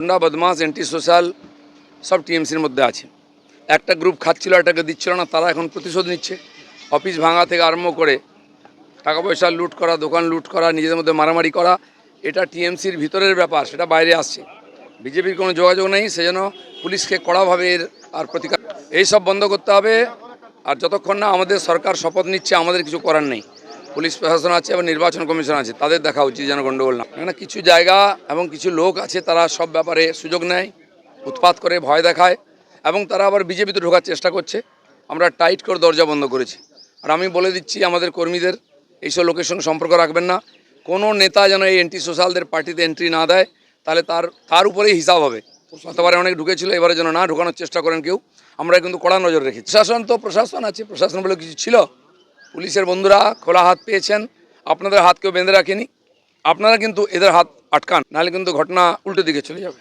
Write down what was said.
গুন্ডা বদমাস anti social সব টিএমসির মধ্যে আছে। একটা গ্রুপ খাচ্ছিল, এটাকে দিচ্ছিল না, তারা এখন প্রতিশোধ নিচ্ছে। অফিস ভাঙা থেকে আরম্ভ করে টাকা পয়সা লুট করা, দোকান লুট করা, নিজেদের মধ্যে মারামারি করা, এটা টিএমসির ভিতরের ব্যাপার, সেটা বাইরে আসছে। বিজেপির কোনো যোগাযোগ নেই, সেজন্য পুলিশকে কড়াভাবে এর আর প্রতিকার এইসব বন্ধ করতে হবে। আর যতক্ষণ না আমাদের সরকার শপথ নিচ্ছে, আমাদের কিছু করার নেই। পুলিশ প্রশাসন আছে এবং নির্বাচন কমিশন আছে, তাদের দেখা উচিত যেন গণ্ডগোল না। কেননা কিছু জায়গা এবং কিছু লোক আছে, তারা সব ব্যাপারে সুযোগ নেয়, উৎপাত করে, ভয় দেখায় এবং তারা আবার বিজেপিতে ঢোকার চেষ্টা করছে। আমরা টাইট করে দরজা বন্ধ করেছি। আর আমি বলে দিচ্ছি আমাদের কর্মীদের, এইসব লোকের সঙ্গে সম্পর্ক রাখবেন না। কোনো নেতা যেন এই অ্যান্টি সোশ্যালদের পার্টিতে এন্ট্রি না দেয়, তাহলে তার উপরেই হিসাব হবে। গতবারে অনেক ঢুকেছিল, এবারে যেন না ঢোকানোর চেষ্টা করেন কেউ। আমরা কিন্তু কড়া নজর রেখেছি। প্রশাসন তো প্রশাসন আছে, প্রশাসন বলে কিছু ছিল। পুলিশের বন্ধুরা খোলা হাত পেয়েছেন, আপনাদের হাত কেউ বেঁধে রাখেনি। আপনারা কিন্তু এদের হাত আটকান, নাহলে কিন্তু ঘটনা উল্টো দিকে চলে যাবে।